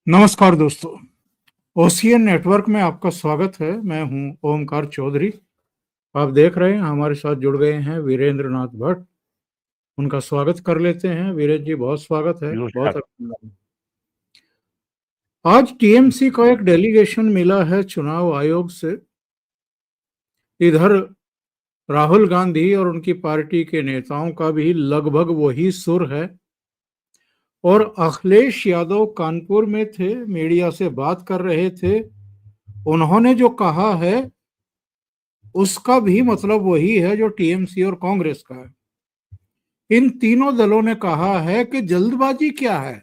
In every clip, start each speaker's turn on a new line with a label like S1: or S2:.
S1: नमस्कार दोस्तों, ocean network में आपका स्वागत है। मैं हूं ओमकार चौधरी। आप देख रहे हैं हमारे साथ जुड़ गए हैं वीरेंद्र नाथ भट्ट। उनका स्वागत कर लेते हैं। वीरेंद्र जी, बहुत स्वागत है, बहुत
S2: नमस्कार।
S1: अभिनंदन। आज टीएमसी का एक डेलीगेशन मिला है चुनाव आयोग से। इधर राहुल गांधी और उनकी पार्टी के नेताओं का भी लगभग वही सुर है। और अखिलेश यादव कानपुर में थे, मीडिया से बात कर रहे थे। उन्होंने जो कहा है उसका भी मतलब वही है जो टीएमसी और कांग्रेस का है। इन तीनों दलों ने कहा है कि जल्दबाजी क्या है,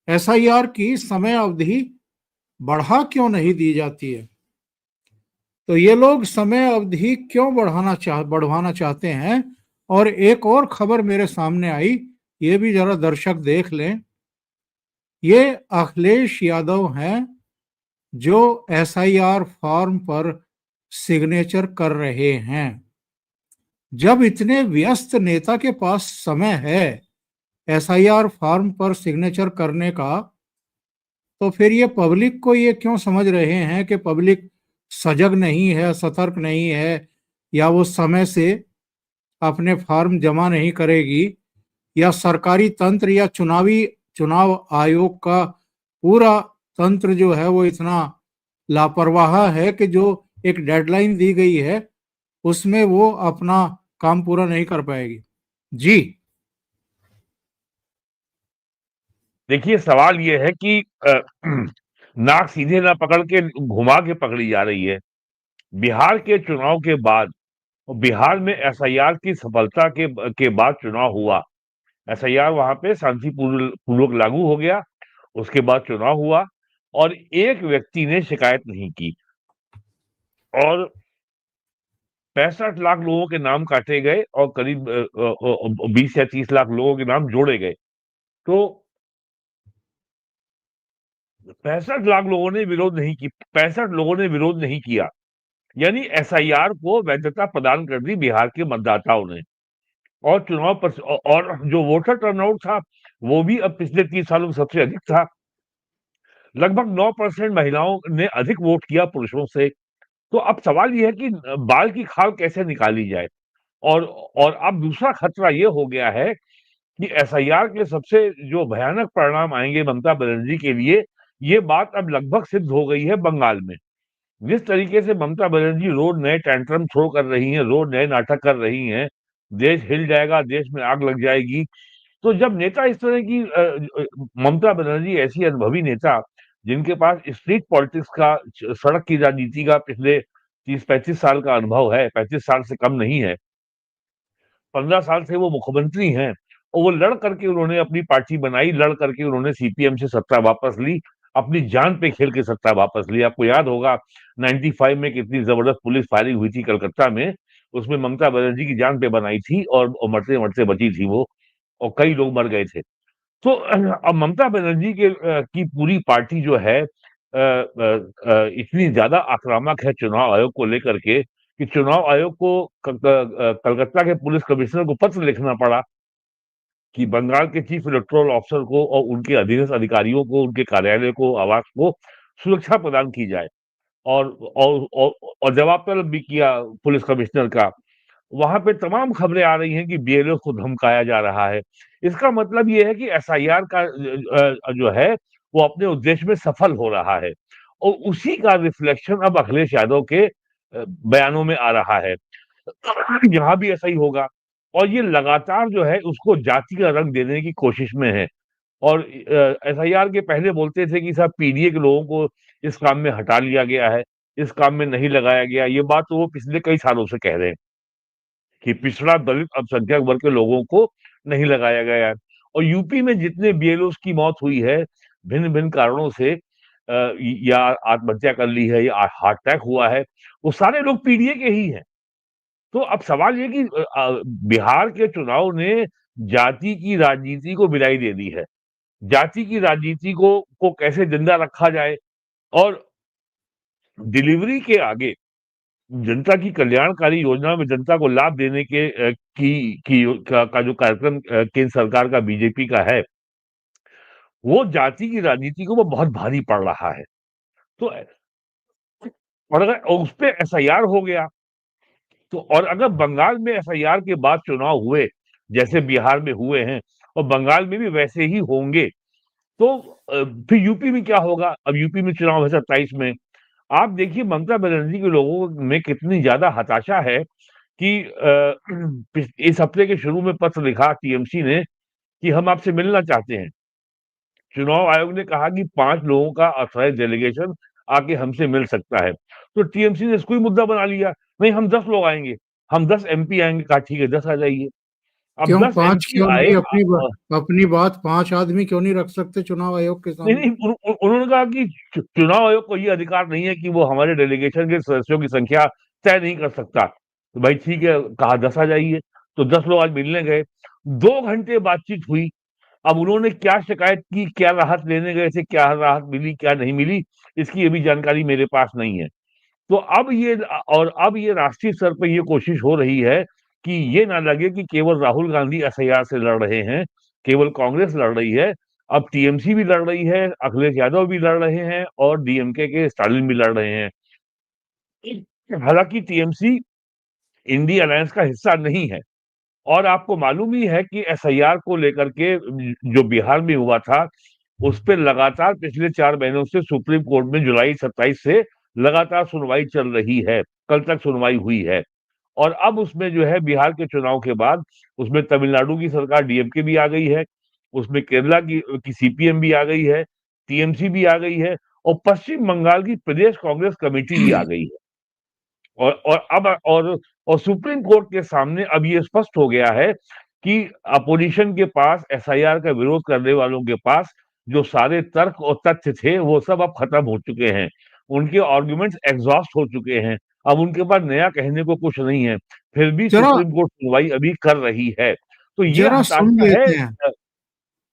S1: एसआईआर की समय अवधि बढ़ा क्यों नहीं दी जाती है। तो ये लोग समय अवधि क्यों बढ़वाना चाहते हैं। और एक और खबर मेरे सामने आई, ये भी जरा दर्शक देख लें। ये अखिलेश यादव हैं जो एसआईआर फॉर्म पर सिग्नेचर कर रहे हैं। जब इतने व्यस्त नेता के पास समय है एसआईआर फॉर्म पर सिग्नेचर करने का, तो फिर ये पब्लिक को ये क्यों समझ रहे हैं कि पब्लिक सजग नहीं है, सतर्क नहीं है, या वो समय से अपने फॉर्म जमा नहीं करेगी, या सरकारी तंत्र या चुनाव आयोग का पूरा तंत्र जो है वो इतना लापरवाह है कि जो एक डेडलाइन दी गई है उसमें वो अपना काम पूरा नहीं कर पाएगी। जी।
S2: देखिए, सवाल ये है कि नाक सीधे ना पकड़ के घुमा के पकड़ी जा रही है। बिहार के चुनाव के बाद और बिहार में एसआईआर की सफलता के बाद चुनाव हुआ। एसआईआर वहां पे पूर्वक लागू हो गया। उसके बाद चुनाव हुआ और एक व्यक्ति ने शिकायत नहीं की और 65 लाख लोगों के नाम काटे गए और करीब 20 या 30 लाख लोगों के नाम जोड़े गए। तो 65 लाख लोगों ने विरोध नहीं की, 65 लोगों ने विरोध नहीं किया, यानी एसआईआर को वैधता प्रदान कर दी बिहार के मतदाताओं ने। और और जो वोटर टर्नआउट था वो भी अब पिछले 30 सालों में सबसे अधिक था। लगभग 9% महिलाओं ने अधिक वोट किया पुरुषों से। तो अब सवाल ये है कि बाल की खाल कैसे निकाली जाए। और और अब दूसरा खतरा ये हो गया है कि एसआईआर के सबसे जो भयानक परिणाम आएंगे ममता बनर्जी के लिए, ये बात अब लगभग सिद्ध हो गई है बंगाल में। जिस तरीके से ममता बनर्जी रोज नए टेंट्रम थ्रो कर रही हैं, रोज नए नाटक कर रही हैं, देश हिल जाएगा, देश में आग लग जाएगी। तो जब नेता इस तरह की ममता बनर्जी ऐसी अनुभवी नेता जिनके पास स्ट्रीट पॉलिटिक्स का, सड़क की राजनीति का पिछले 30-35 साल का अनुभव है, 35 साल से कम नहीं है, 15 साल से वो मुख्यमंत्री हैं और वो लड़ करके उन्होंने अपनी पार्टी बनाई, लड़ करके उन्होंने सीपीएम से सत्ता वापस ली, अपनी जान पे खेल के सत्ता वापस ली। आपको याद होगा 95 में कितनी जबरदस्त पुलिस फायरिंग हुई थी कलकत्ता में, उसमें ममता बनर्जी की जान पे बनाई थी और मरते मरते बची थी वो, और कई लोग मर गए थे। तो अब ममता बनर्जी की पूरी पार्टी जो है इतनी ज्यादा आक्रामक है चुनाव आयोग को लेकर के कि चुनाव आयोग को कलकत्ता के पुलिस कमिश्नर को पत्र लिखना पड़ा कि बंगाल के चीफ इलेक्टोरल ऑफिसर को और उनके अधीनस्थ अधिकारियों को, उनके कार्यालय को, आवास को सुरक्षा प्रदान की जाए। और जवाब तलब भी किया पुलिस कमिश्नर का। वहां पे तमाम खबरें आ रही हैं कि बीएलओ को धमकाया जा रहा है। इसका मतलब ये है कि एसआईआर का जो है वो अपने उद्देश्य में सफल हो रहा है और उसी का रिफ्लेक्शन अब अखिलेश यादव के बयानों में आ रहा है। यहाँ भी ऐसा ही होगा और ये लगातार जो है उसको जाति का रंग देने की कोशिश में है। और एसआईआर के पहले बोलते थे कि साहब पीडीए के लोगों को इस काम में हटा लिया गया है, इस काम में नहीं लगाया गया। ये बात तो वो पिछले कई सालों से कह रहे हैं कि पिछड़ा दलित अल्पसंख्यक वर्ग के लोगों को नहीं लगाया गया है। और यूपी में जितने बीएलओ की मौत हुई है भिन्न भिन्न कारणों से, या आत्महत्या कर ली है या हार्ट अटैक हुआ है, वो सारे लोग पीडीए के ही हैं। तो अब सवाल ये कि बिहार के चुनाव ने जाति की राजनीति को विदाई दे दी है। जाति की राजनीति को कैसे जिंदा रखा जाए और डिलीवरी के आगे जनता की कल्याणकारी योजना में जनता को लाभ देने का जो कार्यक्रम केंद्र सरकार का बीजेपी का है, वो जाति की राजनीति को वो बहुत भारी पड़ रहा है। तो और अगर उस पे एफआईआर हो गया, तो और अगर बंगाल में एफआईआर के बाद चुनाव हुए, जैसे बिहार में हुए हैं और बंगाल में भी वैसे ही होंगे, तो फिर यूपी में क्या होगा? अब यूपी में चुनाव है 27 में। आप देखिए ममता बनर्जी के लोगों में कितनी ज़्यादा हताशा है कि इस हफ्ते के शुरू में पत्र लिखा टीएमसी ने कि हम आपसे मिलना चाहते हैं। चुनाव आयोग ने कहा कि 5 लोगों का ऑथराइज्ड डेलीगेशन आके हमसे मिल सकता है। तो टीएमसी ने इसको ही मुद्दा बना लिया, नहीं हम 10 लोग आएँगे, हम 10 एमपी आएँगे। कहा ठीक है 10 आ जाइए। अब
S1: क्यों
S2: 10
S1: पांच
S2: एमपी
S1: क्यों
S2: आए
S1: नहीं? अपनी बात 5 आदमी क्यों नहीं रख सकते चुनाव आयोग के
S2: नहीं,
S1: सामने?
S2: नहीं उन्होंने कहा कि चुनाव आयोग को ये अधिकार नहीं है कि वो हमारे डेलीगेशन के सदस्यों की संख्या तय नहीं कर सकता। तो भाई ठीक है, कहा 10 आ जाइए। तो 10 लोग आज मिलने गए, 2 घंटे बातचीत हुई। अब उन्होंने क्या शिकायत की, क्या राहत लेने गए थे, क्या राहत मिली, क्या नहीं मिली, इसकी अभी जानकारी मेरे पास नहीं है। तो अब ये राष्ट्रीय स्तर पे ये कोशिश हो रही है कि ये ना लगे कि केवल राहुल गांधी एसआईआर से लड़ रहे हैं, केवल कांग्रेस लड़ रही है। अब टीएमसी भी लड़ रही है, अखिलेश यादव भी लड़ रहे हैं और डीएमके के स्टालिन भी लड़ रहे हैं। हालांकि टीएमसी इंडी अलायंस का हिस्सा नहीं है। और आपको मालूम ही है कि एसआईआर को लेकर के जो बिहार में हुआ था, उस पे लगातार पिछले 4 महीनों से सुप्रीम कोर्ट में जुलाई 27 से लगातार सुनवाई चल रही है। कल तक सुनवाई हुई है। और अब उसमें जो है बिहार के चुनाव के बाद उसमें तमिलनाडु की सरकार डीएमके भी आ गई है, उसमें केरला की सीपीएम भी आ गई है, टीएमसी भी आ गई है और पश्चिम बंगाल की प्रदेश कांग्रेस कमेटी भी आ गई है। और अब और सुप्रीम कोर्ट के सामने अब ये स्पष्ट हो गया है कि अपोजिशन के पास, एसआईआर का विरोध करने वालों के पास जो सारे तर्क और तथ्य थे वो सब अब खत्म हो चुके हैं। उनके आर्गुमेंट्स एग्जॉस्ट हो चुके हैं। अब उनके पास नया कहने को कुछ नहीं है। फिर भी
S1: जरा
S2: सुप्रीम कोर्ट सुनवाई अभी कर रही है। तो ये
S1: जरा सुन
S2: हताशा है।
S1: लेते हैं,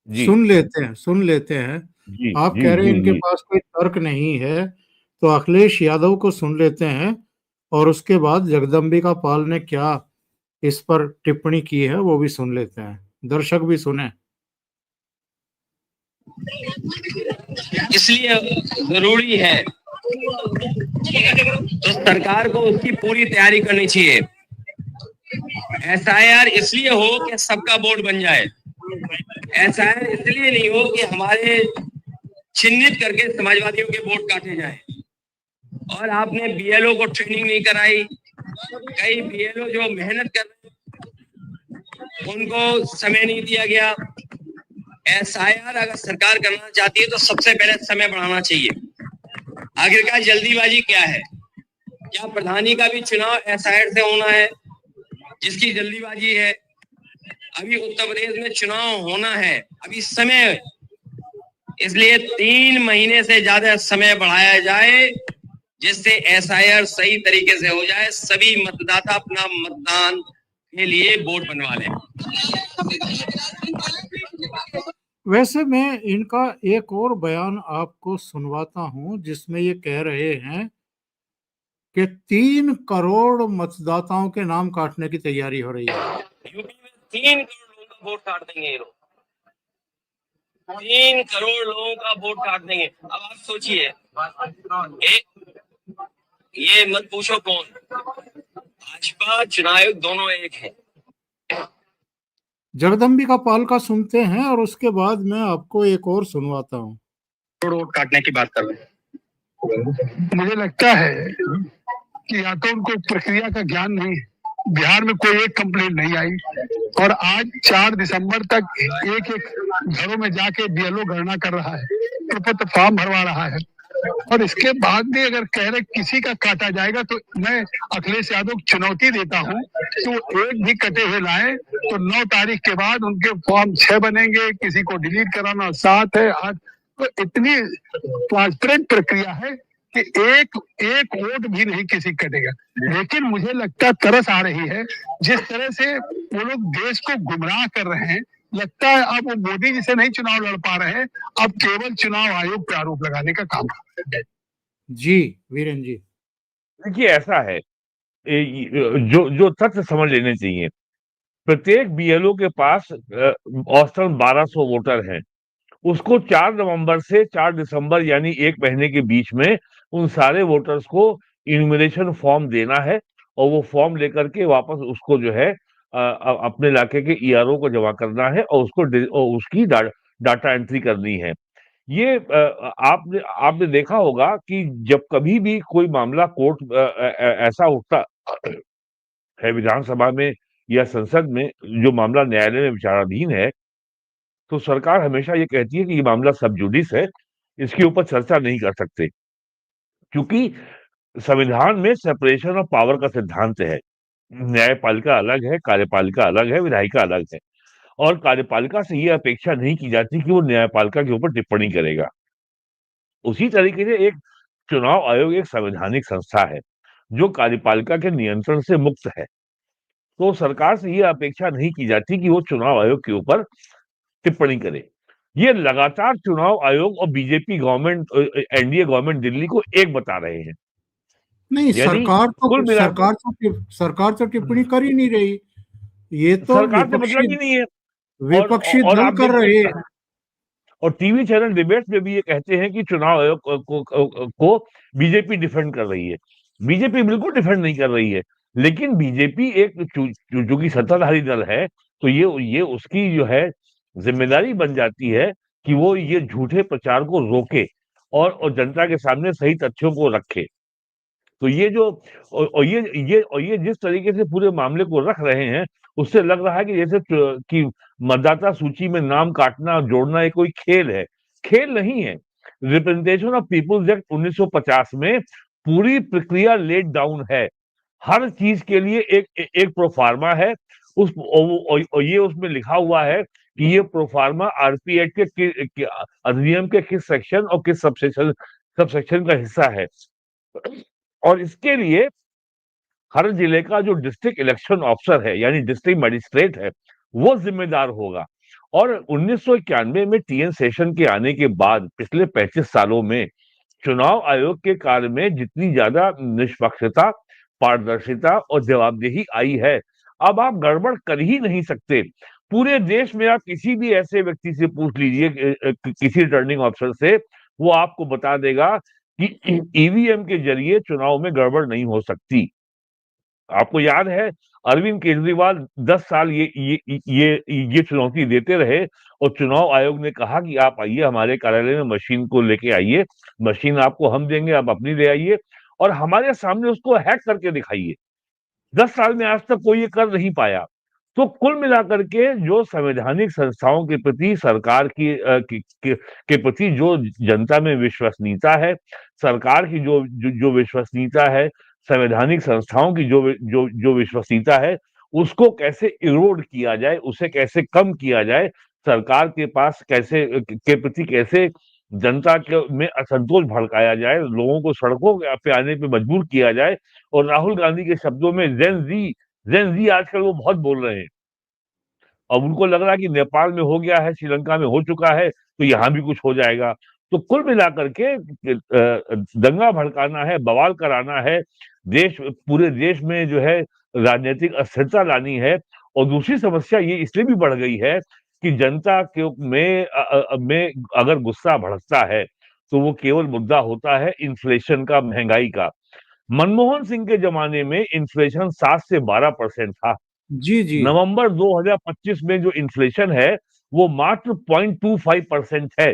S2: जी,
S1: सुन लेते हैं।
S2: जी,
S1: आप
S2: जी,
S1: कह रहे हैं
S2: जी,
S1: इनके
S2: जी।
S1: पास कोई तर्क नहीं है, तो अखिलेश यादव को सुन लेते हैं और उसके बाद जगदम्बिका पाल ने क्या इस पर टिप्पणी की है वो भी सुन लेते हैं, दर्शक भी सुने।
S3: इसलिए जरूरी है तो सरकार को उसकी पूरी तैयारी करनी चाहिए। एसआईआर इसलिए हो कि सबका वोट बन जाए। एसआईआर इसलिए नहीं हो कि हमारे चिन्हित करके समाजवादियों के वोट काटे जाए। और आपने बीएलओ को ट्रेनिंग नहीं कराई। कई बीएलओ जो मेहनत कर रहे हैं उनको समय नहीं दिया गया। एसआईआर अगर सरकार करना चाहती है तो सबसे पहले समय बढ़ाना चाहिए। आखिरकार जल्दीबाजी क्या है? क्या प्रधानी का भी चुनाव एसआईआर से होना है जिसकी जल्दीबाजी है? अभी उत्तर प्रदेश में चुनाव होना है, अभी समय, इसलिए 3 महीने से ज्यादा समय बढ़ाया जाए जिससे एसआईआर सही तरीके से हो जाए, सभी मतदाता अपना मतदान के लिए वोट बनवा लें।
S1: वैसे मैं इनका एक और बयान आपको सुनवाता हूं जिसमें ये कह रहे हैं कि 3 करोड़ मतदाताओं के नाम काटने की तैयारी हो रही है।
S3: यूपी में 3 करोड़ लोगों का वोट काट देंगे ये लोग। 3 करोड़ लोगों का वोट काट देंगे। अब आप सोचिए, ये मत पूछो कौन, भाजपा चुनाव आयोग दोनों एक है।
S1: जगदम्बिका पाल का सुनते हैं और उसके बाद मैं आपको एक और सुनवाता हूँ।
S3: वोट काटने की बात कर रहे हैं।
S4: मुझे लगता है कि या तो उनको प्रक्रिया का ज्ञान नहीं है। बिहार में कोई एक कंप्लेंट नहीं आई और आज 4 दिसंबर तक एक एक घरों में जाके बीएलओ गणना कर रहा है, प्रपत्र फॉर्म भरवा रहा है और इसके बाद भी अगर कह रहे किसी का काटा जाएगा तो मैं अखिलेश यादव को चुनौती देता हूं कि वो एक भी कटे हुए लाए तो 9 तारीख के बाद उनके फॉर्म 6 बनेंगे, किसी को डिलीट कराना 7 है 8। तो इतनी ट्रांसपेरेंट प्रक्रिया है कि एक एक वोट भी नहीं किसी कटेगा। लेकिन मुझे लगता तरस आ रही है जिस तरह से वो लोग देश को गुमराह कर रहे हैं। लगता है अब वो मोदी जी से नहीं चुनाव लड़ पा रहे हैं, अब केवल चुनाव आयोग पे आरोप लगाने का काम कर रहे हैं।
S1: जी वीरेन जी।
S2: देखिए ऐसा है, जो जो तथ्य समझ लेने चाहिए। प्रत्येक बीएलओ के पास औसतन 1200 वोटर हैं। उसको 4 नवंबर से 4 दिसंबर यानी 1 महीने के बीच में उन सारे वोटर्स को इन्यूमरेशन फॉर्म देना है और वो फॉर्म लेकर के वापस उसको जो है अपने इलाके के ईआरओ को जमा करना है और उसकी डाटा एंट्री करनी है। ये आपने देखा होगा कि जब कभी भी कोई मामला कोर्ट ऐसा उठता है विधानसभा में या संसद में, जो मामला न्यायालय में विचाराधीन है, तो सरकार हमेशा ये कहती है कि ये मामला सब जुडिस है, इसके ऊपर चर्चा नहीं कर सकते, क्योंकि संविधान में सेपरेशन ऑफ पावर का सिद्धांत है। न्यायपालिका अलग है, कार्यपालिका अलग है, विधायिका अलग है, और कार्यपालिका से ये अपेक्षा नहीं की जाती कि वो न्यायपालिका के ऊपर टिप्पणी करेगा। उसी तरीके से एक चुनाव आयोग एक संवैधानिक संस्था है जो कार्यपालिका के नियंत्रण से मुक्त है, तो सरकार से ये अपेक्षा नहीं की जाती कि वो चुनाव आयोग के ऊपर टिप्पणी करे। ये लगातार चुनाव आयोग और BJP government, NDA government Delhi को एक बता रहे हैं।
S1: नहीं,
S2: यानी कुल मिलाकर
S1: सरकार तो टिप्पणी कर ही नहीं रही, ये तो
S2: सरकार से मतलब ही नहीं है,
S1: विपक्षी दल कर रहे हैं।
S2: और टीवी चैनल डिबेट्स में भी ये कहते हैं कि चुनाव आयोग को बीजेपी डिफेंड कर रही है। बीजेपी बिल्कुल डिफेंड नहीं कर रही है, लेकिन बीजेपी एक जो कि सत्ताधारी दल है, तो ये उसकी जो है जिम्मेदारी बन जाती है कि वो ये झूठे प्रचार को रोके और जनता के सामने सही तथ्यों को रखे। तो ये जो और ये जिस तरीके से पूरे मामले को रख रहे हैं, उससे लग रहा है कि जैसे कि मतदाता सूची में नाम काटना जोड़ना ये कोई खेल है। खेल नहीं है। रिप्रेजेंटेशन ऑफ पीपुल्स एक्ट 1950 में पूरी प्रक्रिया लेट डाउन है। हर चीज के लिए एक प्रोफार्मा है, और ये उसमें लिखा हुआ है कि ये प्रोफार्मा आरपी एक्ट के अधिनियम के किस सेक्शन और किस सबसेक्शन का हिस्सा है, और इसके लिए हर जिले का जो डिस्ट्रिक्ट इलेक्शन ऑफिसर है यानी डिस्ट्रिक्ट मजिस्ट्रेट है, वो जिम्मेदार होगा। और 1991 में टीएन सेशन के आने के बाद पिछले 35 सालों में चुनाव आयोग के कार्य में जितनी ज्यादा निष्पक्षता, पारदर्शिता और जवाबदेही आई है, अब आप गड़बड़ कर ही नहीं सकते। पूरे देश में आप किसी भी ऐसे व्यक्ति से पूछ लीजिए, किसी रिटर्निंग ऑफिसर से, वो आपको बता देगा कि ईवीएम के जरिए चुनाव में गड़बड़ नहीं हो सकती। आपको याद है अरविंद केजरीवाल 10 साल ये चुनौती देते रहे और चुनाव आयोग ने कहा कि आप आइए हमारे कार्यालय में मशीन को लेके आइए, मशीन आपको हम देंगे, आप अपनी ले आइए और हमारे सामने उसको हैक करके दिखाइए। 10 साल में आज तक कोई ये कर नहीं पाया। तो कुल मिलाकर के जो संवैधानिक संस्थाओं के प्रति सरकार के प्रति जो जनता में विश्वसनीयता है, सरकार की जो विश्वसनीयता है, संवैधानिक संस्थाओं की जो विश्वसनीयता है, उसको कैसे इरोड किया जाए, उसे कैसे कम किया जाए, सरकार के पास कैसे के प्रति कैसे जनता में असंतोष भड़काया जाए, लोगों को सड़कों पे आने पे मजबूर किया जाए। और राहुल गांधी के शब्दों में जेन जी आजकल वो बहुत बोल रहे हैं। अब उनको लग रहा है कि नेपाल में हो गया है, श्रीलंका में हो चुका है, तो यहाँ भी कुछ हो जाएगा। तो कुल मिलाकर के दंगा भड़काना है, बवाल कराना है, पूरे देश में जो है राजनीतिक अस्थिरता लानी है। और दूसरी समस्या ये इसलिए भी बढ़ गई है कि जनता के में अगर गुस्सा भड़कता है तो वो केवल मुद्दा होता है इन्फ्लेशन का, महंगाई का। मनमोहन सिंह के जमाने में इन्फ्लेशन 7 से 12% था।
S1: जी।
S2: नवंबर 2025 में जो इन्फ्लेशन है वो मात्र 0.25% है।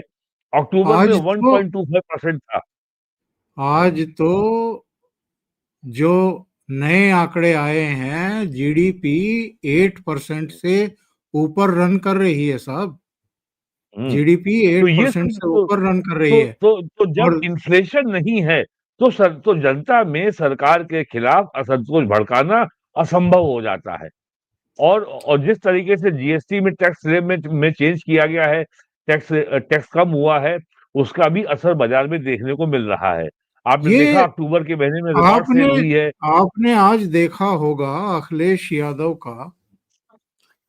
S2: अक्टूबर में 1.25% था।
S1: आज तो जो नए आंकड़े आए हैं, जीडीपी 8% से ऊपर रन कर रही है साहब। जीडीपी 8% से ऊपर रन कर रही है।
S2: तो जब इन्फ्लेशन नहीं है तो जनता में सरकार के खिलाफ असंतोष भड़काना असंभव हो जाता है। और जिस तरीके से जीएसटी में टैक्स स्लैब में चेंज किया गया है, टैक्स कम हुआ है, उसका भी असर बाजार में देखने को मिल रहा है। आपने देखा अक्टूबर के महीने में रिकॉर्ड सेल हुई है।
S1: आपने आज देखा होगा अखिलेश यादव का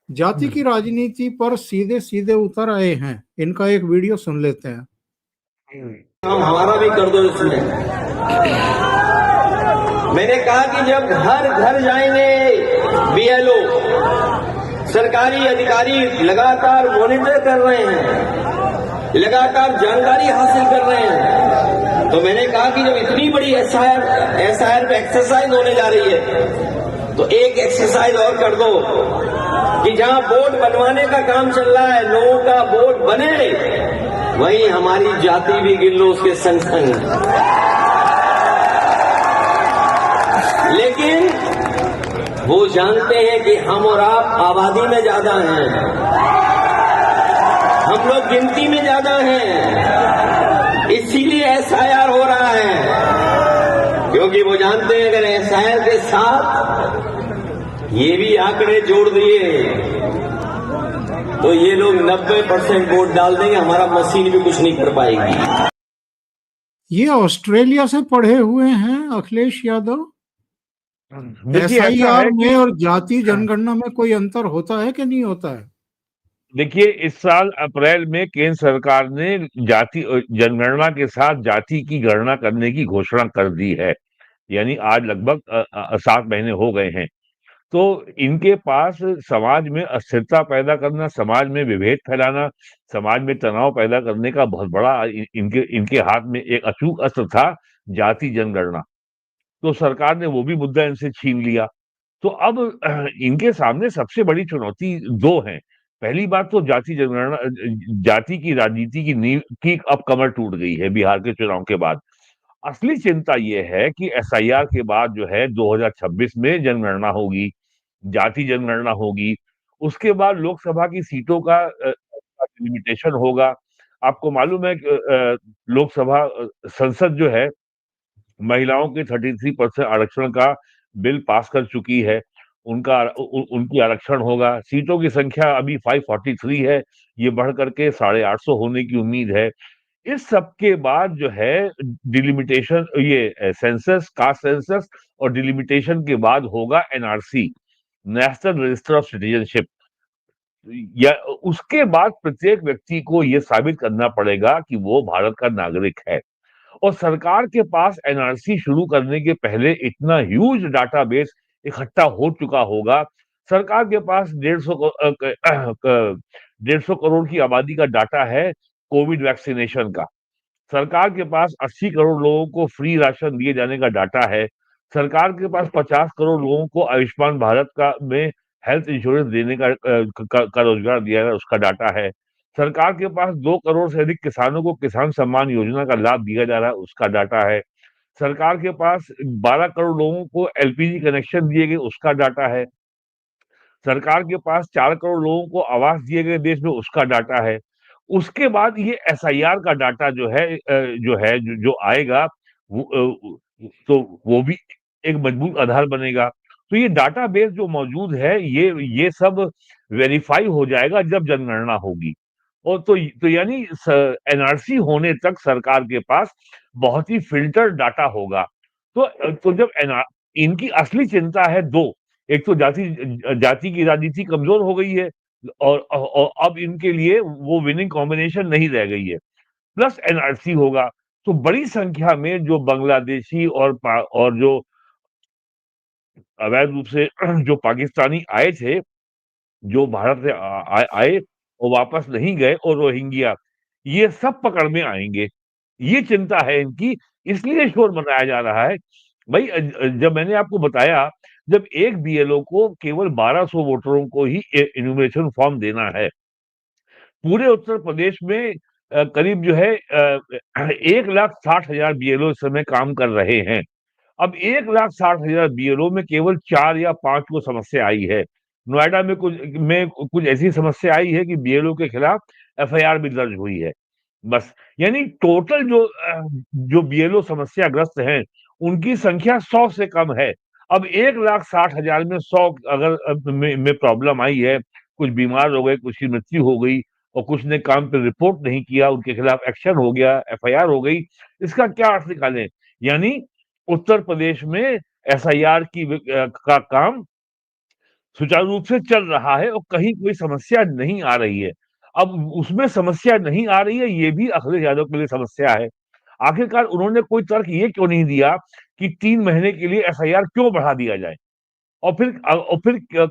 S1: जाति की राजनीति पर सीधे सीधे उतर आए हैं। इनका एक वीडियो सुन लेते हैं।
S5: हमारा भी कर दो इसमें। मैंने कहा कि जब घर घर जाएंगे बीएलओ, सरकारी अधिकारी लगातार मॉनिटर कर रहे हैं लगातार जानकारी हासिल कर रहे हैं। तो मैंने कहा कि जब इतनी बड़ी एसआईआर पे एक्सरसाइज होने जा रही है तो एक एक्सरसाइज और कर दो कि जहां बोर्ड बनवाने का काम चल रहा है, लोगों का बोर्ड बने, वहीं हमारी जाति भी गिन लो उसके संग संग। लेकिन वो जानते हैं कि हम और आप आबादी में ज्यादा हैं, हम लोग गिनती में ज्यादा हैं, इसीलिए एसआईआर हो रहा है। क्योंकि वो जानते हैं अगर एसआईआर के साथ ये भी आंकड़े जोड़ दिए तो ये लोग 90% वोट डाल देंगे, हमारा मशीन भी कुछ नहीं कर पाएगी।
S1: ये ऑस्ट्रेलिया से पढ़े हुए हैं अखिलेश यादव।
S2: देखिए ऐसा
S1: एसआईआर
S2: है
S1: में
S2: कि
S1: और जाति जनगणना में कोई अंतर होता है कि नहीं होता है?
S2: देखिए इस साल अप्रैल में केंद्र सरकार ने जाति जनगणना के साथ जाति की गणना करने की घोषणा कर दी है। यानी आज लगभग 7 महीने हो गए हैं। तो इनके पास समाज में अस्थिरता पैदा करना, समाज में विभेद फैलाना, समाज में तनाव पैदा करने का बहुत बड़ा इनके इनके हाथ में एक अचूक अस्त्र था, जाति जनगणना। तो सरकार ने वो भी मुद्दा इनसे छीन लिया। तो अब इनके सामने सबसे बड़ी चुनौती 2 हैं। पहली बात तो जाति जनगणना जाति की राजनीति की नींव की अब कमर टूट गई है बिहार के चुनाव के बाद। असली चिंता ये है कि एसआईआर के बाद जो है 2026 में जनगणना होगी, जाति जनगणना होगी, उसके बाद लोकसभा की सीटों का लिमिटेशन होगा। आपको मालूम है कि लोकसभा संसद जो है महिलाओं के 33% आरक्षण का बिल पास कर चुकी है। उनकी आरक्षण होगा। सीटों की संख्या अभी 543 है, ये बढ़ करके 850 होने की उम्मीद है। इस सब के बाद जो है डिलिमिटेशन, ये सेंसस, कास्ट सेंसस और डिलिमिटेशन के बाद होगा NRC, national register of citizenship. या उसके बाद प्रत्येक व्यक्ति को ये साबित करना पड़ेगा कि वो भारत का नागरिक है। और सरकार के पास एनआरसी शुरू करने के पहले इतना ह्यूज डाटाबेस इकट्ठा हो चुका होगा। सरकार के पास 150 करोड़ की आबादी का डाटा है कोविड वैक्सीनेशन का। सरकार के पास 80 करोड़ लोगों को फ्री राशन दिए जाने का डाटा है। सरकार के पास 50 करोड़ लोगों को आयुष्मान भारत का में हेल्थ इंश्योरेंस देने का रोजगार दिया है, उसका डाटा है। सरकार के पास 2 करोड़ से अधिक किसानों को किसान सम्मान योजना का लाभ दिया जा रहा है, उसका डाटा है। सरकार के पास 12 करोड़ लोगों को एलपीजी कनेक्शन दिए गए, उसका डाटा है। सरकार के पास 4 करोड़ लोगों को आवास दिए गए देश में, उसका डाटा है। उसके बाद ये एसआईआर का डाटा जो आएगा तो वो भी एक मजबूत आधार बनेगा। तो ये डाटाबेस जो मौजूद है ये सब वेरीफाई हो जाएगा जब जनगणना होगी। और तो यानी एनआरसी होने तक सरकार के पास बहुत ही फिल्टर्ड डाटा होगा। तो जब इनकी असली चिंता है 2, एक तो जाति की राजनीति कमजोर हो गई है और अब इनके लिए वो विनिंग कॉम्बिनेशन नहीं रह गई है, प्लस एनआरसी होगा। तो बड़ी संख्या में जो बांग्लादेशी और जो अवैध रूप से जो पाकिस्तानी आए थे, जो भारत से आए और वापस नहीं गए, और रोहिंग्या, ये सब पकड़ में आएंगे। ये चिंता है इनकी, इसलिए शोर मचाया जा रहा है। भाई जब मैंने आपको बताया, जब एक बीएलओ को केवल 1200 वोटरों को ही इन्यूमरेशन फॉर्म देना है, पूरे उत्तर प्रदेश में करीब जो है 1,60,000 बीएलओ इस समय काम कर रहे हैं। अब 1,60,000 बीएलओ में केवल 4 या 5 को समस्या आई है। नोएडा में कुछ ऐसी समस्या आई है कि बीएलओ के खिलाफ एफआईआर भी दर्ज हुई है, बस। यानी टोटल जो बीएलओ समस्याग्रस्त हैं, उनकी संख्या 100 से कम है। अब 1,60,000 में 100 अगर में प्रॉब्लम आई है, कुछ बीमार हो गए, कुछ की मृत्यु हो गई और कुछ ने काम पे रिपोर्ट नहीं किया, उनके खिलाफ एक्शन हो गया, एफआईआर हो गई, इसका क्या अर्थ निकालें? यानी उत्तर प्रदेश में एसआईआर का काम सुचारू रूप से चल रहा है और कहीं कोई समस्या नहीं आ रही है। अब उसमें समस्या नहीं आ रही है, ये भी अखिलेश यादव के लिए समस्या है। आखिरकार उन्होंने कोई तर्क ये क्यों नहीं दिया कि 3 महीने के लिए एसआईआर क्यों बढ़ा दिया जाए, और फिर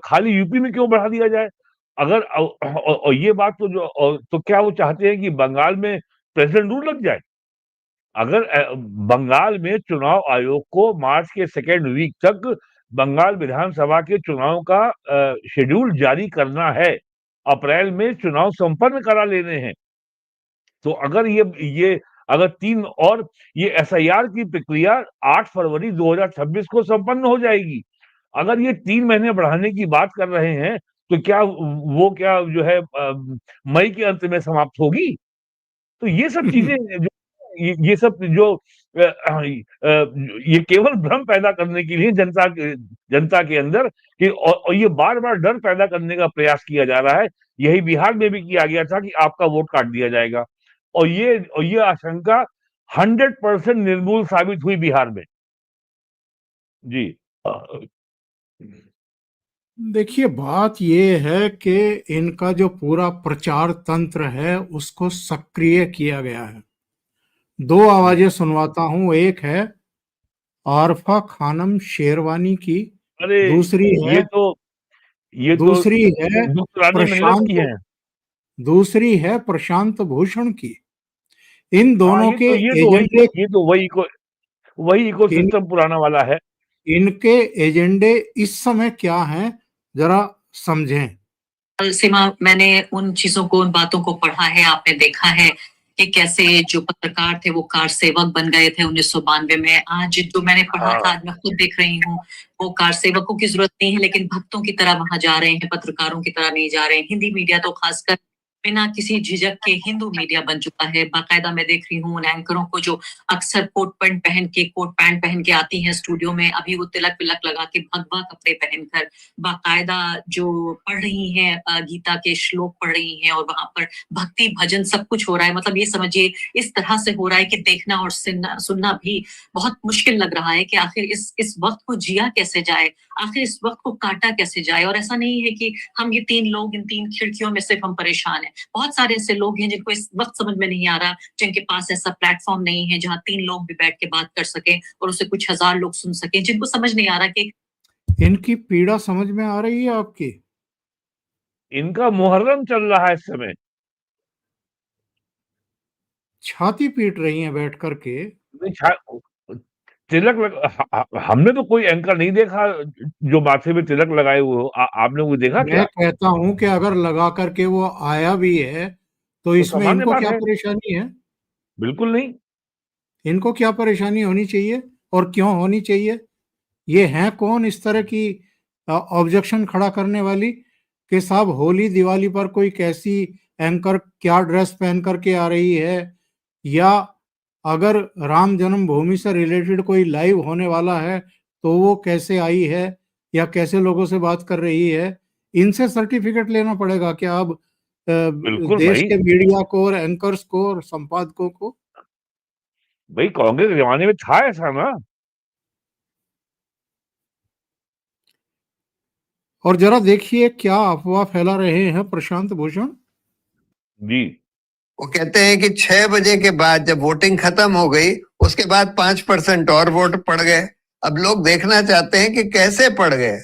S2: खाली यूपी में क्यों बढ़ा दिया जाए? अगर और ये बात तो तो क्या वो चाहते हैं कि बंगाल में प्रेसिडेंट रूल लग जाए? अगर बंगाल में चुनाव आयोग को मार्च के सेकेंड वीक तक बंगाल विधानसभा के चुनाव का शेड्यूल जारी करना है, अप्रैल में चुनाव संपन्न करा लेने हैं, तो अगर ये अगर 3 और ये एसआईआर की प्रक्रिया 8 फरवरी 2026 को संपन्न हो जाएगी। अगर ये 3 महीने बढ़ाने की बात कर रहे हैं, तो क्या जो है मई के अंत में समाप्त होगी? तो ये सब चीजें जो ये सब जो ये केवल भ्रम पैदा करने के लिए जनता के अंदर कि और ये बार-बार डर पैदा करने का प्रयास किया जा रहा है। यही बिहार में भी किया गया था कि आपका वोट काट दिया जाएगा और ये आशंका 100% निर्मूल साबित हुई बिहार में। जी।
S1: देखिए, बात ये है कि इनका जो पूरा प्रचार तंत्र है उसको सक्रिय किया गया है। 2 आवाजें सुनवाता हूं। एक है आरफा खानम शेरवानी की,
S2: अरे
S1: दूसरी
S2: ये
S1: है
S2: तो ये तो
S1: दूसरी है
S2: दुखरानी मिल्लत की
S1: प्रशांत
S2: है।
S1: दूसरी है प्रशांत भूषण की। इन
S2: हाँ,
S1: दोनों के एजेंडे
S2: ये तो वही
S1: इन
S2: इकोसिस्टम पुराना वाला है।
S1: इनके एजेंडे इस समय क्या हैं, जरा समझें।
S6: सीमा, मैंने उन चीजों को, उन बातों को पढ़ा है। आपने देखा है कि कैसे जो पत्रकार थे वो कार सेवक बन गए थे 1992 में। आज जो मैंने पढ़ा था, आज मैं खुद देख रही हूँ, वो कार सेवकों की जरूरत नहीं है, लेकिन भक्तों की तरह वहां जा रहे हैं, पत्रकारों की तरह नहीं जा रहे हैं। हिंदी मीडिया तो खासकर बिना किसी झिझक के हिंदू मीडिया बन चुका है। बाकायदा मैं देख रही हूँ उन एंकरों को जो अक्सर कोट पैंट पहन के आती हैं स्टूडियो में, अभी वो तिलक विलक लगा के भगवा कपड़े पहनकर बाकायदा जो पढ़ रही हैं, गीता के श्लोक पढ़ रही हैं, और वहां पर भक्ति भजन सब कुछ हो रहा है। मतलब ये समझिए इस तरह से हो रहा है कि देखना और सुनना भी बहुत मुश्किल लग रहा है कि आखिर इस वक्त को जिया कैसे जाए, आखिर इस वक्त को काटा कैसे जाए। और ऐसा नहीं है कि हम ये 3 लोग इन 3 खिड़कियों में सिर्फ हम परेशान हैं। बहुत सारे ऐसे लोग हैं जिनको इस वक्त समझ में नहीं आ रहा, जिनके पास ऐसा प्लेटफॉर्म नहीं है जहां 3 लोग भी बैठ के बात कर सके और उसे कुछ हजार लोग सुन सके, जिनको समझ नहीं आ रहा कि
S1: इनकी पीड़ा समझ में आ रही है आपकी?
S2: इनका मुहर्रम चल रहा है इस समय।
S1: छाती पीट रही हैं बैठ करके।
S2: हमने तो कोई एंकर नहीं देखा जो माथे में तिलक लगाए हुए हो। आपने वो देखा
S1: मैं
S2: क्या?
S1: कहता हूं कि अगर लगा करके वो आया भी है तो
S2: तो
S1: इसमें
S2: सामान्य
S1: इनको
S2: बात
S1: क्या
S2: है।
S1: परेशानी है?
S2: बिल्कुल नहीं।
S1: इनको क्या परेशानी होनी चाहिए और क्यों होनी चाहिए? ये हैं कौन इस तरह की ऑब्जेक्शन खड़ा करने वाली कि साहब होली दिवाली पर कोई कैसी एंकर क्या ड्रेस पहन करके आ रही है, या अगर राम जन्मभूमि से रिलेटेड कोई लाइव होने वाला है तो वो कैसे आई है या कैसे लोगों से बात कर रही है। इनसे सर्टिफिकेट लेना पड़ेगा क्या अब
S2: बिल्कुल
S1: देश
S2: भाई।
S1: के मीडिया को और एंकर्स को और संपादकों को?
S2: भाई कांग्रेस के जमाने में था ऐसा ना।
S1: और जरा देखिए क्या अफवाह फैला रहे हैं प्रशांत भूषण।
S2: जी।
S7: वो कहते हैं कि 6 बजे के बाद जब वोटिंग खत्म हो गई उसके बाद 5% और वोट पड़ गए। अब लोग देखना चाहते हैं कि कैसे पड़ गए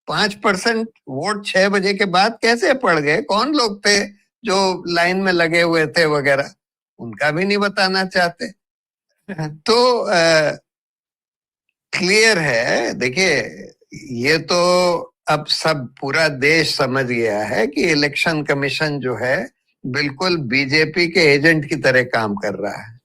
S7: 5% वोट 6 बजे के बाद, कैसे पड़ गए, कौन लोग थे जो लाइन में लगे हुए थे वगैरह, उनका भी नहीं बताना चाहते। तो क्लियर है। देखिए, ये तो अब सब पूरा देश समझ गया है कि इलेक्शन कमीशन जो है बिल्कुल बीजेपी के एजेंट की तरह काम कर रहा है।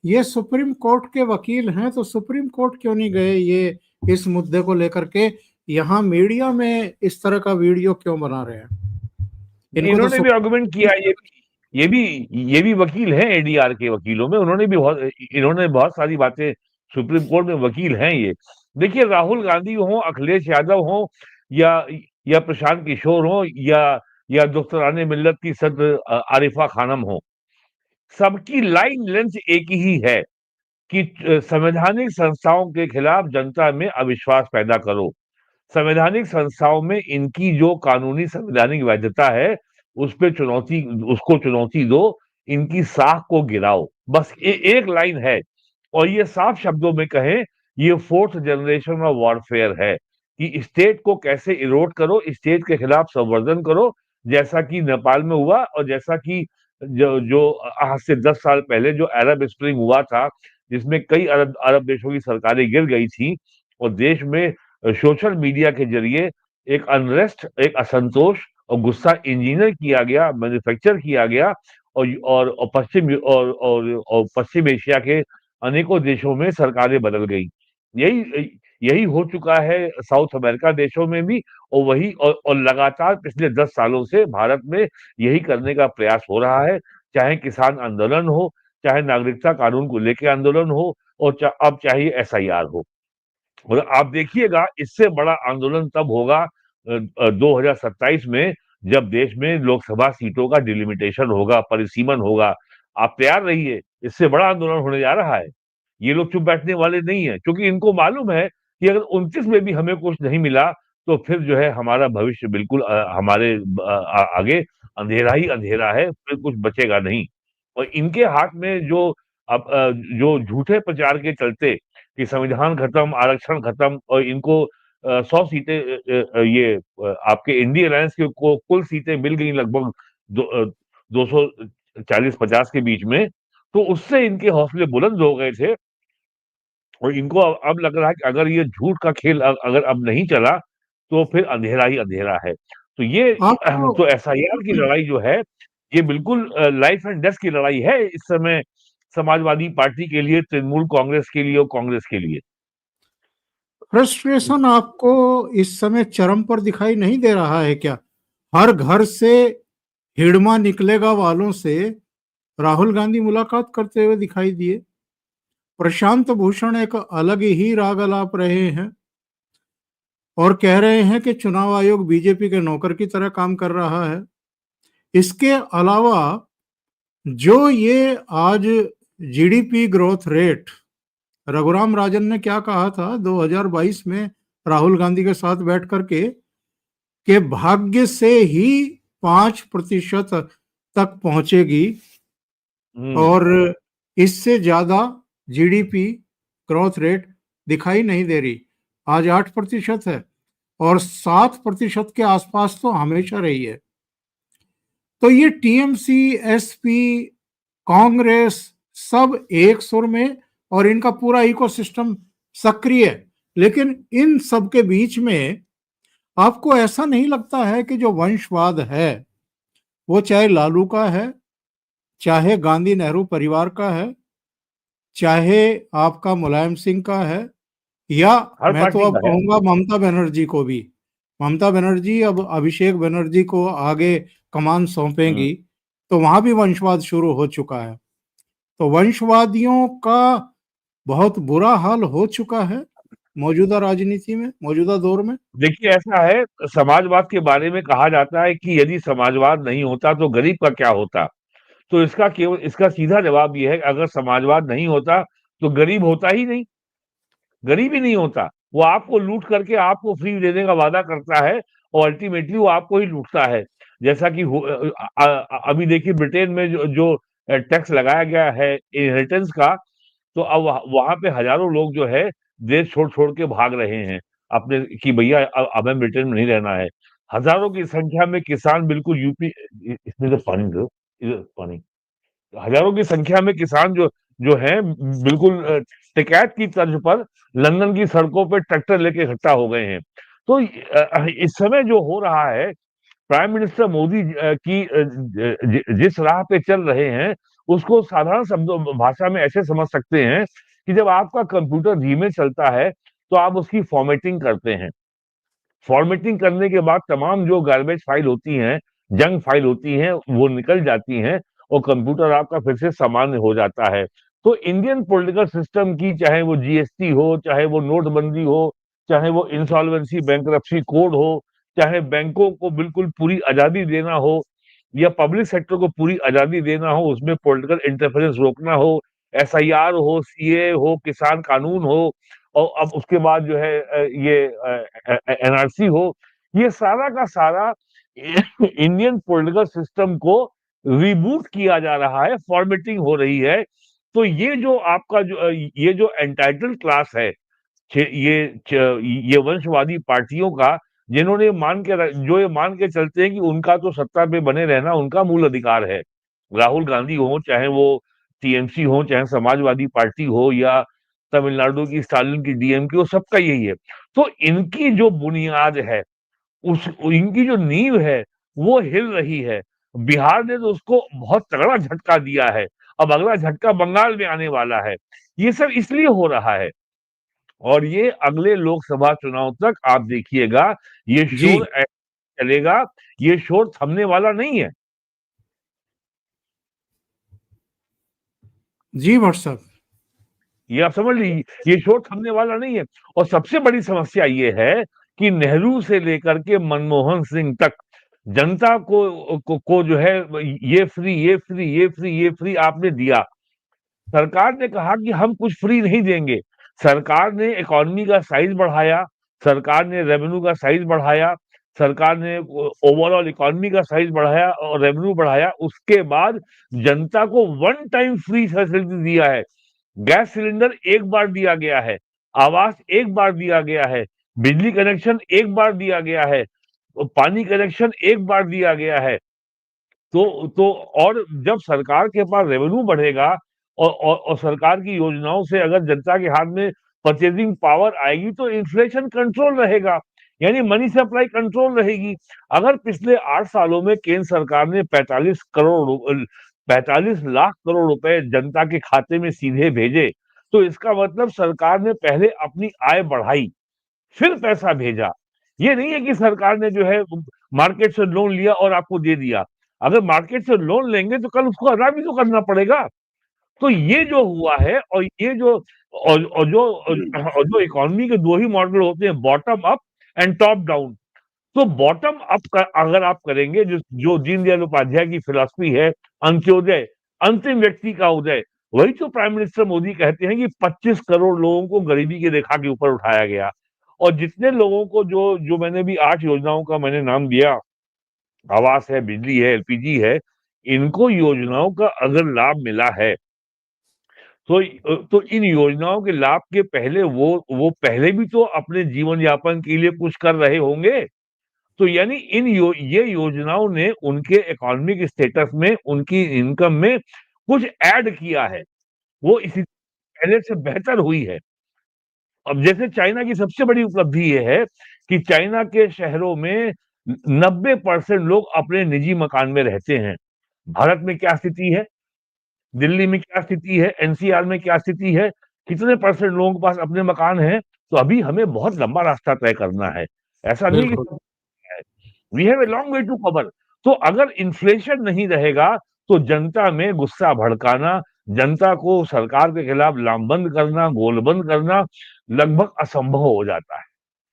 S1: ये सुप्रीम कोर्ट के वकील हैं तो सुप्रीम कोर्ट क्यों नहीं गए ये इस मुद्दे को लेकर के? यहाँ मीडिया में इस तरह का वीडियो क्यों बना रहे हैं? इनको तो
S2: इन्होंने भी आर्गुमेंट किया। ये भी वकील हैं एडीआर के वकीलों में। इन्होंने बहुत सारी बातें, सुप्रीम कोर्ट में वकील हैं ये। देखिए, राहुल गांधी हो, अखिलेश यादव हो, या प्रशांत किशोर हो, या दुख्तराने मिल्लत की सदर आरिफा खानम हो, सबकी लाइन लेंथ एक ही है कि संवैधानिक संस्थाओं के खिलाफ जनता में अविश्वास पैदा करो। संवैधानिक संस्थाओं में इनकी जो कानूनी संवैधानिक वैधता है उसको चुनौती दो, इनकी साख को गिराओ। बस एक लाइन है, और ये साफ शब्दों में कहें, ये 4th जनरेशन ऑफ वॉरफेयर है कि स्टेट को कैसे इरोड करो, स्टेट के खिलाफ संवर्धन करो, जैसा कि नेपाल में हुआ और जैसा कि जो जो आज से 10 साल पहले जो अरब स्प्रिंग हुआ था, जिसमें कई अरब अरब देशों की सरकारें गिर गई थी और देश में सोशल मीडिया के जरिए एक अनरेस्ट, एक असंतोष और गुस्सा इंजीनियर किया गया, मैन्युफैक्चर किया गया और पश्चिम एशिया के अनेकों देशों में सरकारें बदल गई। यही यही हो चुका है साउथ अमेरिका देशों में भी, और वही और लगातार पिछले 10 सालों से भारत में यही करने का प्रयास हो रहा है, चाहे किसान आंदोलन हो, चाहे नागरिकता कानून को लेके आंदोलन हो और अब चाहे एसआईआर हो। और आप देखिएगा इससे बड़ा आंदोलन तब होगा 2027 में, जब देश में लोकसभा सीटों का डिलिमिटेशन होगा, परिसीमन होगा। आप तैयार रहिए, इससे बड़ा आंदोलन होने जा रहा है। ये लोग चुप बैठने वाले नहीं है, क्योंकि इनको मालूम है कि अगर 29 में भी हमें कुछ नहीं मिला तो फिर जो है हमारा भविष्य बिल्कुल हमारे आगे अंधेरा ही अंधेरा है, फिर कुछ बचेगा नहीं। और इनके हाथ में जो अब जो झूठे प्रचार के चलते कि संविधान खत्म, आरक्षण खत्म और इनको 100 सीटें ये आपके इंडिया अलायंस के को कुल सीटें मिल गई लगभग 240-50 के बीच में, तो उससे इनके हौसले बुलंद हो गए थे और इनको अब लग रहा है कि अगर ये झूठ का खेल अगर अब नहीं चला तो फिर अंधेरा ही अंधेरा है। तो ये
S1: आपको
S2: तो एसआईआर की लड़ाई जो है, ये बिल्कुल लाइफ एंड डेथ की लड़ाई है इस समय समाजवादी पार्टी के लिए, तृणमूल कांग्रेस के लिए और कांग्रेस के लिए।
S1: फ्रस्ट्रेशन आपको इस समय चरम पर दिखाई नहीं दे रहा है क्या? हर घर से हिड़मा निकलेगा वालों से राहुल गांधी मुलाकात करते हुए दिखाई दिए। प्रशांत भूषण एक अलग ही राग अलाप रहे हैं और कह रहे हैं कि चुनाव आयोग बीजेपी के नौकर की तरह काम कर रहा है। इसके अलावा जो ये आज GDP growth rate, Raghuram Rajan ने क्या कहा था 2022 में राहुल गांधी के साथ बैठ करके कि भाग्य से ही 5% तक पहुंचेगी और इससे ज्यादा जीडीपी ग्रोथ रेट दिखाई नहीं दे रही। आज 8% है और 7% के आसपास तो हमेशा रही है। तो ये टीएमसी, एसपी, कांग्रेस सब एक सुर में और इनका पूरा इकोसिस्टम सक्रिय है। लेकिन इन सब के बीच में आपको ऐसा नहीं लगता है कि जो वंशवाद है वो चाहे लालू का है, चाहे गांधी नेहरू परिवार का है, चाहे आपका मुलायम सिंह का है, या मैं तो अब कहूंगा ममता बनर्जी को भी। ममता बनर्जी अब अभिषेक बनर्जी को आगे कमान सौंपेंगी तो वहां भी वंशवाद शुरू हो चुका है। तो वंशवादियों का बहुत बुरा हाल हो चुका है मौजूदा राजनीति में, मौजूदा दौर में।
S2: देखिए ऐसा है, समाजवाद के बारे में कहा जाता है कि यदि समाजवाद नहीं होता तो गरीब का क्या होता। तो इसका सीधा जवाब ये है कि अगर समाजवाद नहीं होता तो गरीब होता ही नहीं, गरीब ही नहीं होता। वो आपको लूट करके आपको फ्री देने का वादा करता है और अल्टीमेटली वो आपको ही लूटता है। जैसा कि अभी देखिए ब्रिटेन में जो टैक्स लगाया गया है इनहेरिटेंस का, तो अब वहां पे हजारों लोग जो है देश छोड़ छोड़ के भाग रहे हैं अपने, कि भैया अब हमें ब्रिटेन में नहीं रहना है। हजारों की संख्या में किसान बिल्कुल यूपी, इसमें तो पानी दो, इधर पानी, हजारों की संख्या में किसान जो है बिल्कुल टिकैत की तर्ज पर लंदन की सड़कों पे ट्रैक्टर लेके इकट्ठा हो गए हैं। तो इस समय जो हो रहा है, प्राइम मिनिस्टर मोदी की जिस राह पे चल रहे हैं उसको साधारण शब्दों भाषा में ऐसे समझ सकते हैं कि जब आपका कंप्यूटर धीमे चलता है तो आप उसकी फॉर्मेटिंग करते हैं। फॉर्मेटिंग करने के बाद तमाम जो गार्बेज फाइल होती हैं, जंक फाइल होती हैं, वो निकल जाती हैं और कंप्यूटर आपका फिर से सामान्य हो जाता है। तो इंडियन पॉलिटिकल सिस्टम की, चाहे वो जीएसटी हो, चाहे वो नोटबंदी हो, चाहे वो इंसॉल्वेंसी बैंकरप्सी कोड हो, चाहे बैंकों को बिल्कुल पूरी आजादी देना हो या पब्लिक सेक्टर को पूरी आजादी देना हो, उसमें पॉलिटिकल इंटरफेरेंस रोकना हो, एसआईआर हो, सीए हो, किसान कानून हो और अब उसके बाद जो है ये एनआरसी हो, ये सारा का सारा इंडियन पॉलिटिकल सिस्टम को रिबूट किया जा रहा है, फॉर्मेटिंग हो रही है। तो ये जो आपका जो एंटाइटल्ड क्लास है, ये वंशवादी पार्टियों का, जिन्होंने जो ये मान के चलते हैं कि उनका तो सत्ता पे बने रहना उनका मूल अधिकार है। राहुल गांधी हो, चाहे वो टीएमसी हो, चाहे समाजवादी पार्टी हो, या तमिलनाडु की स्टालिन की डीएमके हो, सबका यही है। तो इनकी जो बुनियाद है, इनकी जो नींव है, वो हिल रही है। बिहार ने तो उसको बहुत तगड़ा झटका दिया है। अब अगला झटका बंगाल में आने वाला है। ये सब इसलिए हो रहा है, और ये अगले लोकसभा चुनाव तक आप देखिएगा, ये
S1: जी
S2: शोर ऐसे चलेगा, ये शोर थमने वाला नहीं है।
S1: जी भट्ट साहब,
S2: ये आप समझ लीजिए, ये शोर थमने वाला नहीं है। और सबसे बड़ी समस्या ये है कि नेहरू से लेकर के मनमोहन सिंह तक जनता को जो है, ये फ्री, ये फ्री, ये फ्री, ये फ्री आपने दिया। सरकार ने कहा कि हम कुछ फ्री नहीं देंगे। सरकार ने इकोनॉमी का साइज बढ़ाया, सरकार ने रेवेन्यू का साइज बढ़ाया, सरकार ने ओवरऑल इकोनॉमी का साइज बढ़ाया और रेवेन्यू बढ़ाया। उसके बाद जनता को वन टाइम फ्री फैसिलिटी दिया है। गैस सिलेंडर एक बार दिया गया है, आवास एक बार दिया गया है, बिजली कनेक्शन एक बार दिया गया है, पानी कनेक्शन एक बार दिया गया है। और जब सरकार के पास रेवेन्यू बढ़ेगा और सरकार की योजनाओं से अगर जनता के हाथ में परचेजिंग पावर आएगी, तो इन्फ्लेशन कंट्रोल रहेगा, यानी मनी सप्लाई कंट्रोल रहेगी। अगर पिछले 8 सालों में केंद्र सरकार ने 45 लाख करोड़ रुपए जनता के खाते में सीधे भेजे, तो इसका मतलब सरकार ने पहले अपनी आय बढ़ाई, फिर पैसा भेजा। ये नहीं है कि सरकार ने जो है मार्केट से लोन लिया और आपको दे दिया। अगर मार्केट से लोन लेंगे तो कल उसको अदा भी तो करना पड़ेगा। तो ये जो हुआ है, और ये जो और जो इकोनॉमी के दो ही मॉडल होते हैं, bottom up and top down. तो बॉटम अप अगर आप करेंगे, जो दीनदयाल उपाध्याय की फिलॉसफी है, अंत्योदय, अंतिम व्यक्ति का उदय, वही तो प्राइम मिनिस्टर मोदी कहते हैं कि 25 करोड़ लोगों को गरीबी की रेखा के ऊपर उठाया गया। और जितने लोगों को जो मैंने भी 8 योजनाओं का मैंने नाम दिया, आवास है, बिजली है, एलपीजी है, इनको योजनाओं का अगर लाभ मिला है, तो इन योजनाओं के लाभ के पहले वो पहले भी तो अपने जीवन यापन के लिए कुछ कर रहे होंगे। तो यानी ये योजनाओं ने उनके इकोनॉमिक स्टेटस में, उनकी इनकम में कुछ ऐड किया है, वो इसी पहले से बेहतर हुई है। अब जैसे चाइना की सबसे बड़ी उपलब्धि ये है कि चाइना के शहरों में 90% लोग अपने निजी मकान में रहते हैं। भारत में क्या स्थिति है, दिल्ली में क्या स्थिति है, एनसीआर में क्या स्थिति है, कितने परसेंट लोगों के पास अपने मकान हैं? तो अभी हमें बहुत लंबा रास्ता तय करना है। ऐसा नहीं है
S1: बिल्कुल।
S2: कि we have a long way to cover. तो अगर इन्फ्लेशन नहीं रहेगा, तो जनता में गुस्सा भड़काना, जनता को सरकार के खिलाफ लामबंद करना, गोलबंद करना लगभग असंभव हो जाता है।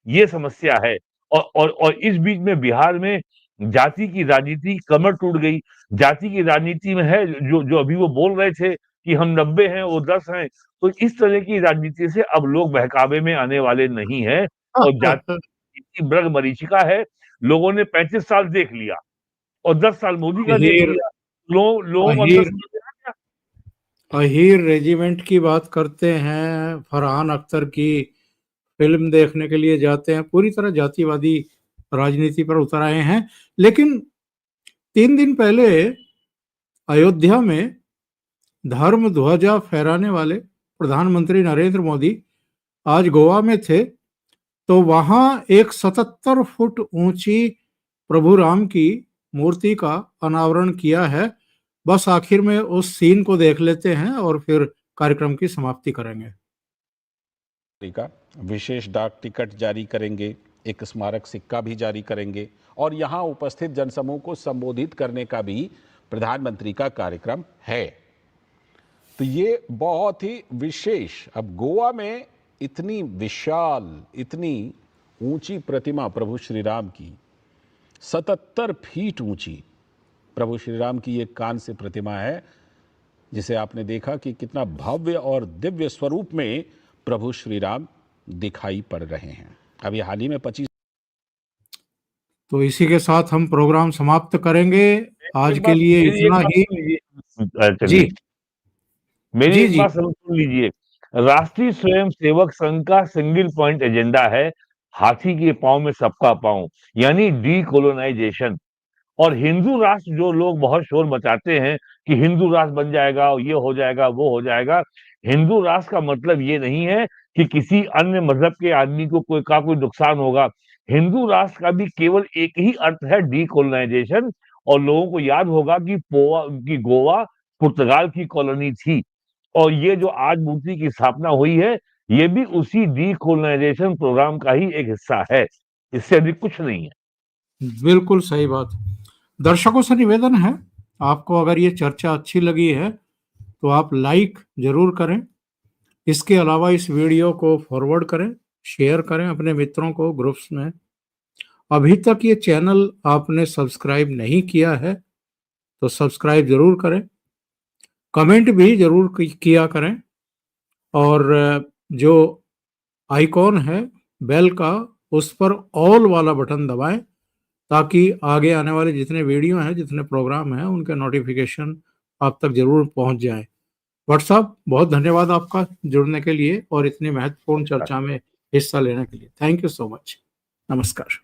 S2: ये समस्या है। और इस बीच में बिहार में जाति की राजनीति कमर टूट गई। जाति की राजनीति में है, जो अभी वो बोल रहे थे कि हम 90 हैं, वो 10 हैं, तो इस तरह की राजनीति से अब लोग बहकावे में आने वाले नहीं हैं। और जाति मृग मरीचिका है। लोगों ने 35 साल देख लिया और 10 साल मोदी का देख
S1: अहीर
S2: लिया। लोगों को अंदर
S1: अहीर
S2: समझ में आ गया।
S1: अहीर रेजिमेंट की बात करते हैं, फरहान अख्तर की फिल्म देखने के लिए जाते हैं, पूरी तरह जातिवादी राजनीति पर उतर आए हैं। लेकिन 3 दिन पहले अयोध्या में धर्म ध्वजा फहराने वाले प्रधानमंत्री नरेंद्र मोदी आज गोवा में थे, तो वहां एक 77 फुट ऊंची प्रभु राम की मूर्ति का अनावरण किया है। बस आखिर में उस सीन को देख लेते हैं और फिर कार्यक्रम की समाप्ति करेंगे।
S8: का विशेष डाक टिकट जारी करेंगे, एक स्मारक सिक्का भी जारी करेंगे और यहाँ उपस्थित जनसमूह को संबोधित करने का भी प्रधानमंत्री का कार्यक्रम है। तो ये बहुत ही विशेष, अब गोवा में इतनी विशाल, इतनी ऊंची प्रतिमा प्रभु श्री राम की, 77 फीट ऊंची प्रभु श्री राम की एक कांस्य प्रतिमा है, जिसे आपने देखा कि कितना भव्य और दिव्य स्वरूप में प्रभु श्री राम दिखाई पड़ रहे हैं। अभी हाल ही में 25।
S1: तो इसी के साथ हम प्रोग्राम समाप्त करेंगे। आज के लिए इतना ही। जी
S2: मेरी
S1: जी
S2: एक
S1: जी
S2: बात सुन लीजिए। राष्ट्रीय स्वयं सेवक संघ का सिंगल पॉइंट एजेंडा है हाथी के पांव में सबका पांव, यानी डीकोलोनाइजेशन। और हिंदू राष्ट्र जो लोग बहुत शोर मचाते हैं कि हिंदू राष्ट्र बन जाएगा, ये हो जाएगा, वो हो जाएगा, हिंदू राष्ट्र का मतलब ये नहीं है कि किसी अन्य मजहब के आदमी को कोई नुकसान होगा। हिंदू राष्ट्र का भी केवल एक ही अर्थ है, डीकोलोनाइजेशन। और लोगों को याद होगा कि गोवा पुर्तगाल की कॉलोनी थी, और ये जो आज मूर्ति की स्थापना हुई है, ये भी उसी डीकोलोनाइजेशन प्रोग्राम का ही एक हिस्सा है, इससे अधिक कुछ नहीं है।
S1: बिल्कुल सही बात। दर्शकों से निवेदन है, आपको अगर ये चर्चा अच्छी लगी है तो आप लाइक जरूर करें। इसके अलावा इस वीडियो को फॉरवर्ड करें, शेयर करें अपने मित्रों को ग्रुप्स में। अभी तक ये चैनल आपने सब्सक्राइब नहीं किया है तो सब्सक्राइब जरूर करें, कमेंट भी जरूर किया करें, और जो आइकॉन है बेल का, उस पर ऑल वाला बटन दबाएं ताकि आगे आने वाले जितने वीडियो हैं, जितने प्रोग्राम हैं, उनके नोटिफिकेशन आप तक जरूर पहुंच जाएं। व्हाट्सएप, बहुत धन्यवाद आपका जुड़ने के लिए और इतनी महत्वपूर्ण चर्चा में हिस्सा लेने के लिए। Thank you so much. नमस्कार।